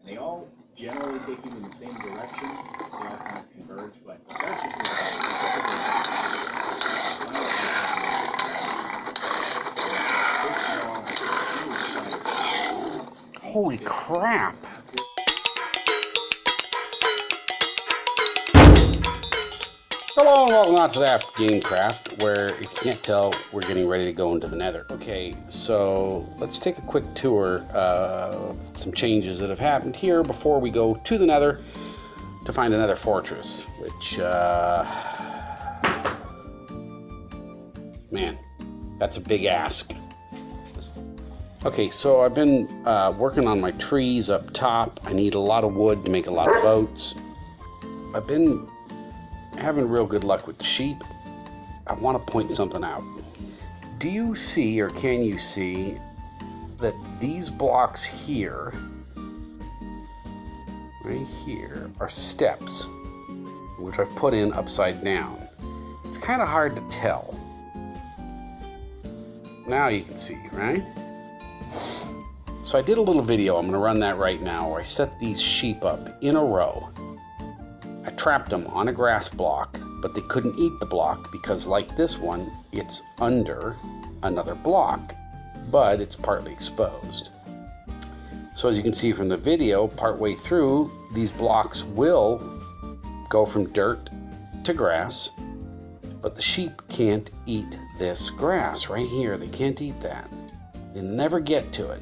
They all generally take you in the same direction. They all kind of converge, but that's just Holy crap! Hello and welcome out to the After Game Craft, where if you can't tell, we're getting ready to go into the Nether. Okay, so let's take a quick tour of some changes that have happened here before we go to the Nether to find a Nether Fortress, which, man, that's a big ask. Okay, so I've been working on my trees up top. I need a lot of wood to make a lot of boats. I've been having real good luck with the sheep. I want to point something out. Do you see, or can you see, that these blocks here, right here, are steps, which I've put in upside down? It's kind of hard to tell. Now you can see, right? So I did a little video, I'm going to run that right now, where I set these sheep up in a row. I trapped them on a grass block, but they couldn't eat the block because, like this one, it's under another block, but it's partly exposed. So as you can see from the video, partway through, these blocks will go from dirt to grass, but the sheep can't eat this grass right here. They can't eat that. They never get to it.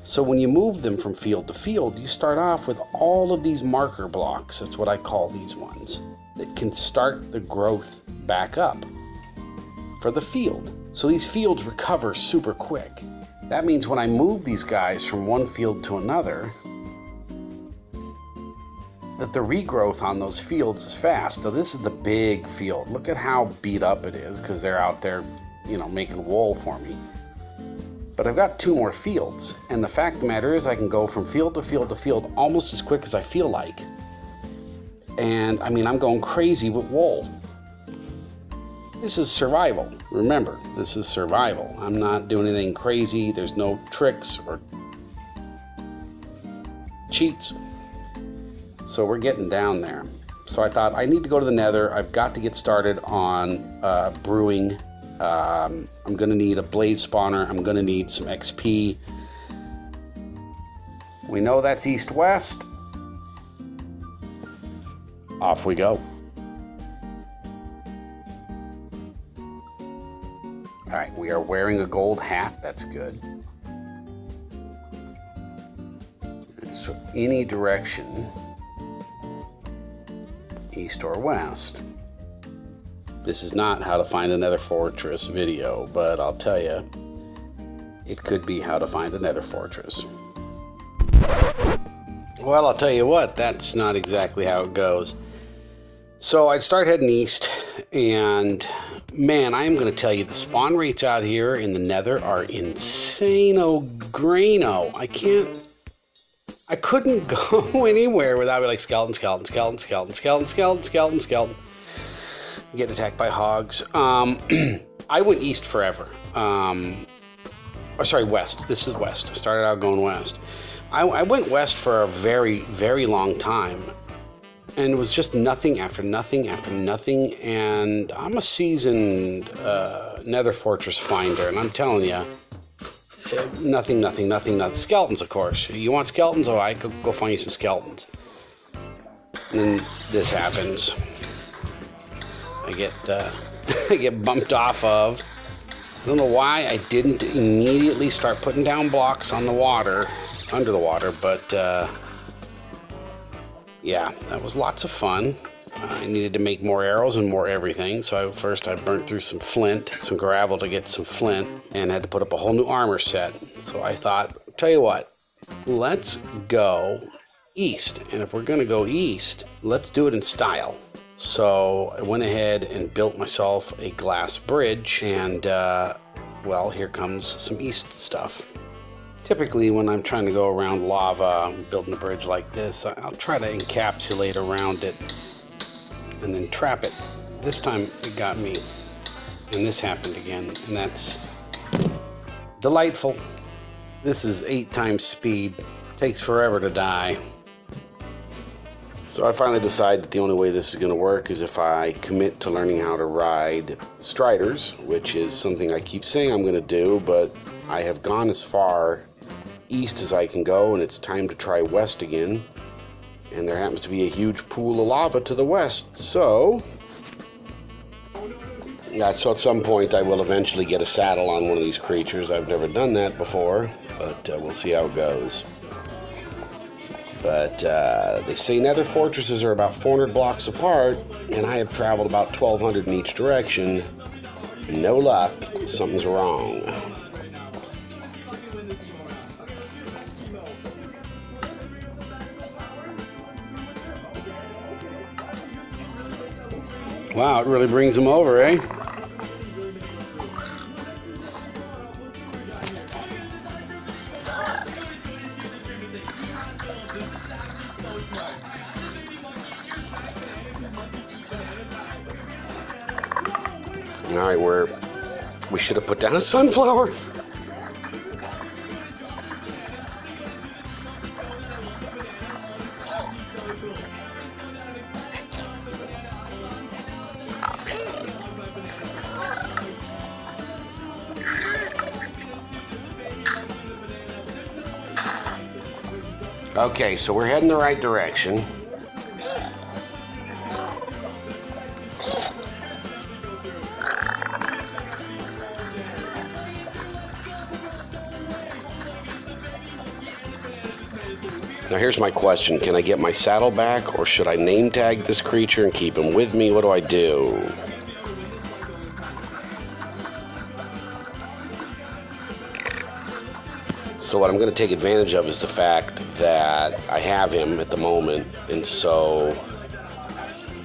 So when you move them from field to field, you start off with all of these marker blocks. That's what I call these ones, that can start the growth back up for the field. So these fields recover super quick. That means when I move these guys from one field to another, that the regrowth on those fields is fast. So this is the big field. Look at how beat up it is because they're out there, you know, making wool for me. But I've got 2 more fields, and the fact of the matter is I can go from field to field to field almost as quick as I feel like. And I mean, I'm going crazy with wool. This is survival. Remember, this is survival. I'm not doing anything crazy. There's no tricks or cheats. So we're getting down there. So I thought I need to go to the Nether. I've got to get started on brewing. I'm going to need a blaze spawner. I'm going to need some XP. We know that's east-west. Off we go. Alright, we are wearing a gold hat. That's good. So any direction, east or west. This is not how to find a Nether Fortress video, but I'll tell you, it could be how to find a Nether Fortress. Well, I'll tell you what, that's not exactly how it goes. So I'd start heading east, and man, I am going to tell you, the spawn rates out here in the Nether are insane-o-grano. I couldn't go anywhere without being like skeleton, skeleton, skeleton, skeleton, skeleton, skeleton, skeleton, skeleton. Get attacked by hogs. I went east forever. Sorry, west. This is west. I started out going west. I went west for a very, very long time. And it was just nothing after nothing after nothing. And I'm a seasoned Nether Fortress finder. And I'm telling you, nothing, nothing, nothing, nothing. Skeletons, of course. You want skeletons? Oh, I could go find you some skeletons. And then this happens. I get bumped off of. I don't know why I didn't immediately start putting down blocks on the water, under the water, but yeah, that was lots of fun. I needed to make more arrows and more everything, so first I burnt through some flint, some gravel to get some flint, and had to put up a whole new armor set. So I thought, tell you what, let's go east, and if we're gonna go east, let's do it in style. So I went ahead and built myself a glass bridge, and well, here comes some east stuff. Typically when I'm trying to go around lava, building a bridge like this, I'll try to encapsulate around it and then trap it. This time it got me, and this happened again, and that's delightful. This is 8 times speed. Takes forever to die. So I finally decided that the only way this is going to work is if I commit to learning how to ride striders, which is something I keep saying I'm going to do, but I have gone as far east as I can go, and it's time to try west again. And there happens to be a huge pool of lava to the west, so at some point I will eventually get a saddle on one of these creatures. I've never done that before, but we'll see how it goes. But they say Nether Fortresses are about 400 blocks apart, and I have traveled about 1,200 in each direction. No luck. Something's wrong. Wow, it really brings them over, eh? All right, we should have put down a sunflower. Okay, so we're heading the right direction. Now here's my question. Can I get my saddle back, or should I name tag this creature and keep him with me? What do I do? So what I'm going to take advantage of is the fact that I have him at the moment, and so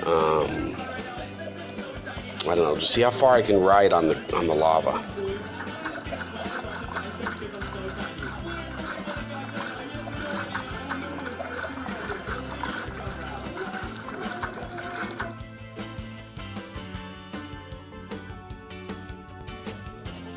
I don't know, just see how far I can ride on the lava.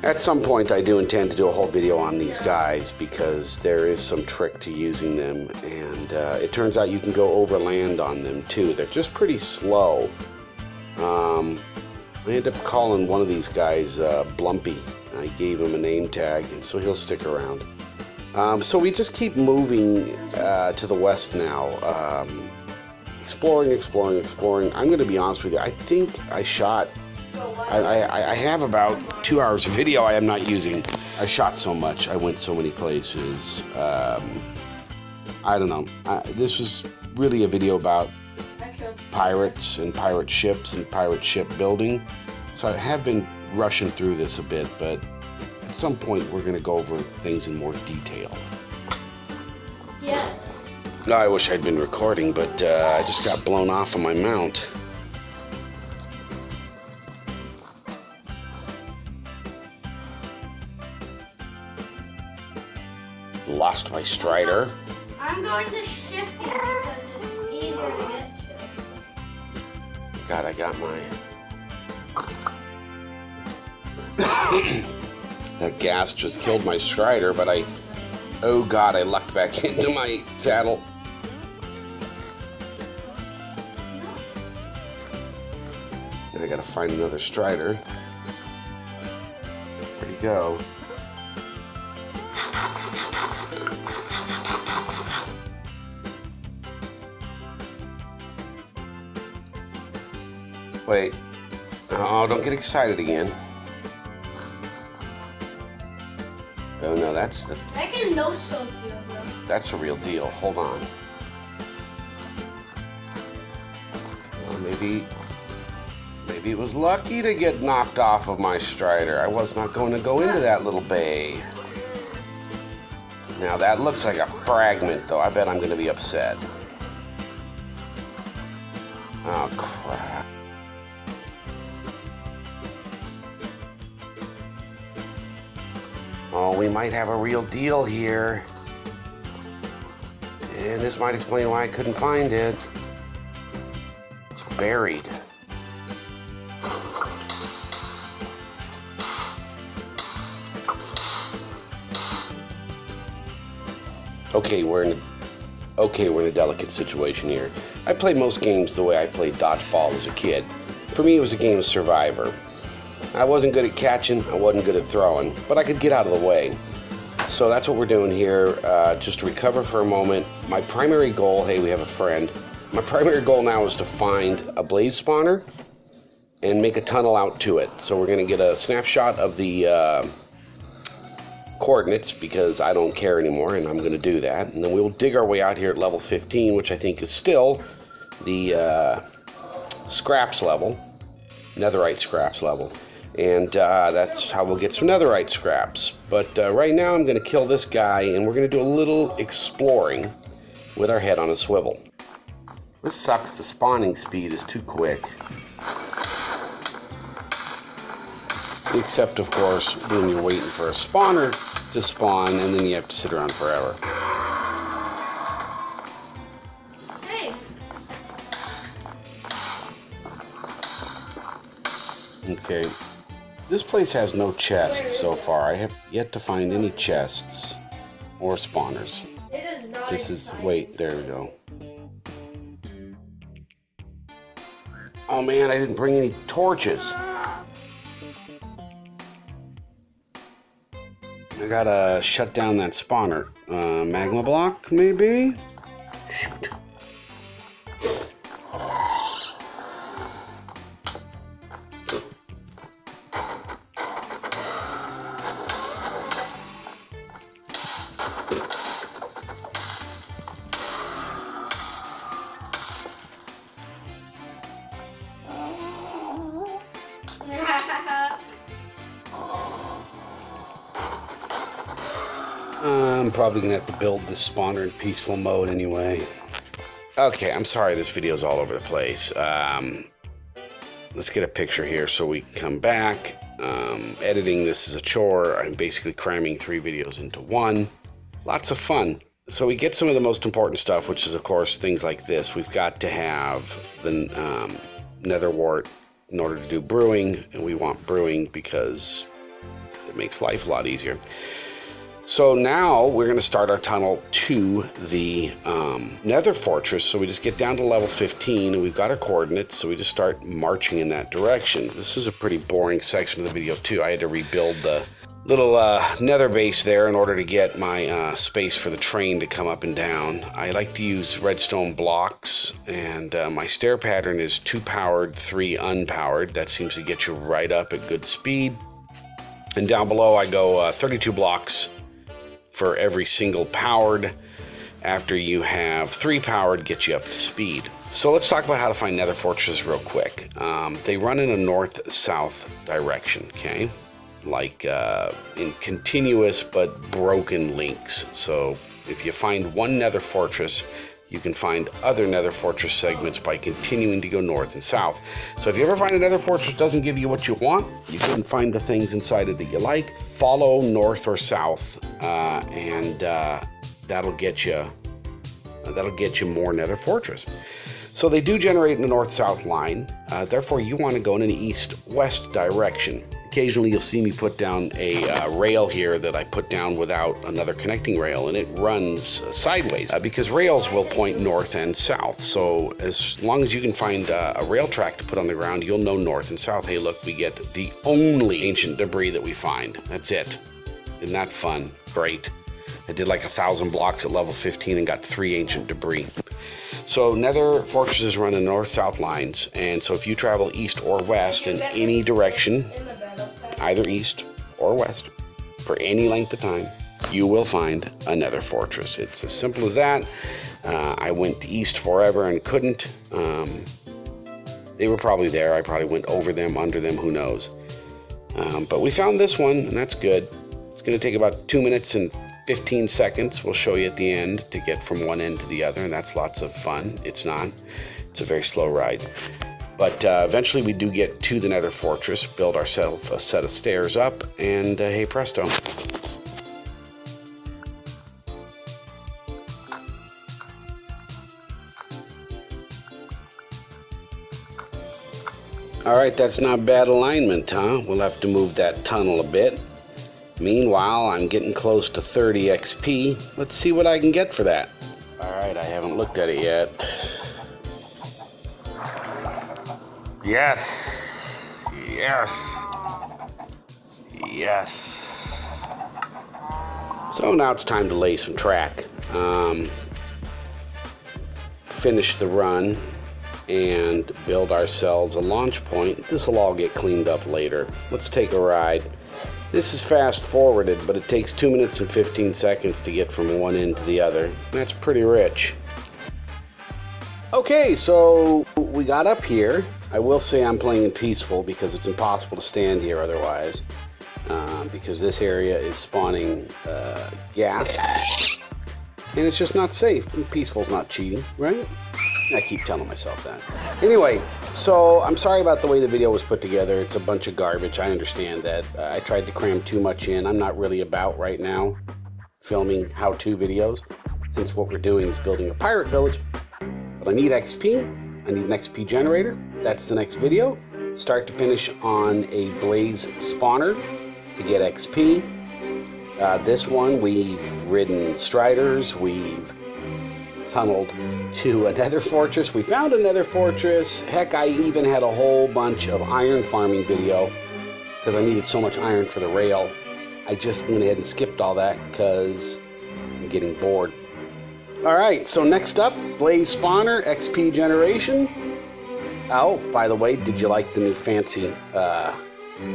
At some point, I do intend to do a whole video on these guys because there is some trick to using them, and it turns out you can go overland on them too. They're just pretty slow. I ended up calling one of these guys Blumpy. I gave him a name tag, and so he'll stick around. So we just keep moving to the west now, exploring. I'm going to be honest with you. I think I shot. I have about 2 hours of video I am not using. I shot so much. I went so many places. I don't know. This was really a video about pirates and pirate ships and pirate ship building. So I have been rushing through this a bit, but at some point we're going to go over things in more detail. Yeah. I wish I'd been recording, but I just got blown off of my mount. Lost my strider. I'm going to shift it because it's easier to get to. God, I got my... That gas just killed my strider, but oh God, I lucked back into my saddle. And I gotta find another strider. Where'd he go? Wait. Oh, don't get excited again. Oh no, that's the... I can no-scope you, bro. That's a real deal. Hold on. Well, maybe it was lucky to get knocked off of my strider. I was not going to go into that little bay. Now that looks like a fragment, though. I bet I'm going to be upset. Oh, crap. Oh, we might have a real deal here. And this might explain why I couldn't find it. It's buried. Okay, we're in Okay, we're in a delicate situation here. I play most games the way I played dodgeball as a kid. For me, it was a game of survivor. I wasn't good at catching, I wasn't good at throwing, but I could get out of the way. So that's what we're doing here, just to recover for a moment. My primary goal, hey, we have a friend. My primary goal now is to find a blaze spawner and make a tunnel out to it. So we're gonna get a snapshot of the coordinates because I don't care anymore, and I'm gonna do that. And then we'll dig our way out here at level 15, which I think is still the scraps level, netherite scraps level. And that's how we'll get some netherite scraps. But right now I'm gonna kill this guy, and we're gonna do a little exploring with our head on a swivel. This sucks, the spawning speed is too quick. Except, of course, when you're waiting for a spawner to spawn, and then you have to sit around forever. Hey. Okay. This place has no chests so far. I have yet to find any chests or spawners. It is not. This is, wait, there we go. Oh man, I didn't bring any torches. I gotta shut down that spawner. Magma block, maybe? Shoot. I'm probably gonna have to build this spawner in peaceful mode anyway. Okay, I'm sorry this video's all over the place. Let's get a picture here so we can come back. Editing this is a chore. I'm basically cramming 3 videos into one. Lots of fun. So we get some of the most important stuff, which is, of course, things like this. We've got to have the nether wart in order to do brewing, and we want brewing because it makes life a lot easier. So now we're going to start our tunnel to the Nether Fortress. So we just get down to level 15 and we've got our coordinates. So we just start marching in that direction. This is a pretty boring section of the video too. I had to rebuild the little nether base there in order to get my space for the train to come up and down. I like to use redstone blocks, and my stair pattern is 2 powered, 3 unpowered. That seems to get you right up at good speed. And down below I go 32 blocks for every single powered. After you have 3 powered, get you up to speed. So let's talk about how to find nether fortresses real quick. They run in a north-south direction, okay? Like in continuous but broken links. So if you find one nether fortress, you can find other nether fortress segments by continuing to go north and south. So if you ever find a nether fortress doesn't give you what you want, you couldn't find the things inside it that you like, follow north or south, and that'll get you more nether fortress. So they do generate in the north-south line, therefore you want to go in an east-west direction. Occasionally you'll see me put down a rail here that I put down without another connecting rail, and it runs sideways because rails will point north and south. So as long as you can find a rail track to put on the ground, you'll know north and south. Hey, look, we get the only ancient debris that we find. That's it. Isn't that fun? Great. I did like 1,000 blocks at level 15 and got 3 ancient debris. So nether fortresses run in north-south lines, and so if you travel east or west in any direction, either east or west, for any length of time, you will find a nether fortress. It's as simple as that. I went east forever and couldn't. They were probably there. I probably went over them, under them, who knows. But we found this one, and that's good. It's going to take about 2 minutes and 15 seconds. We'll show you at the end to get from one end to the other, and that's lots of fun. It's not. It's a very slow ride. But eventually we do get to the nether fortress, build ourselves a set of stairs up, and hey presto. Alright, that's not bad alignment, huh? We'll have to move that tunnel a bit. Meanwhile, I'm getting close to 30 XP. Let's see what I can get for that. Alright, I have haven't looked at it yet. Yes. Yes. Yes. So now it's time to lay some track. Finish the run and build ourselves a launch point. This will all get cleaned up later. Let's take a ride. This is fast forwarded, but it takes 2 minutes and 15 seconds to get from one end to the other. That's pretty rich. Okay, so we got up here. I will say I'm playing in peaceful because it's impossible to stand here otherwise. Because this area is spawning ghasts. And it's just not safe. And peaceful's not cheating, right? I keep telling myself that. Anyway, so I'm sorry about the way the video was put together. It's a bunch of garbage. I understand that. I tried to cram too much in. I'm not really about right now filming how-to videos, since what we're doing is building a pirate village. But I need XP. I need an XP generator. That's the next video. Start to finish on a blaze spawner to get XP. This one, we've ridden striders. We've tunneled to a Nether Fortress. We found a Nether Fortress. Heck, I even had a whole bunch of iron farming video because I needed so much iron for the rail. I just went ahead and skipped all that because I'm getting bored. All right, so next up, blaze spawner, XP generation. Oh, by the way, did you like the new fancy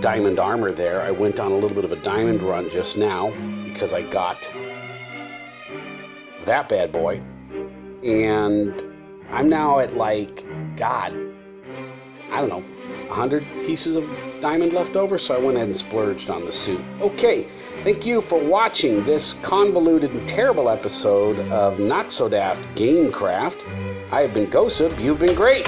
diamond armor there? I went on a little bit of a diamond run just now because I got that bad boy. And I'm now at like, God, I don't know, 100 pieces of diamond left over, so I went ahead and splurged on the suit. Okay, thank you for watching this convoluted and terrible episode of Not So Daft Gamecraft. I have been Gosip, you've been great.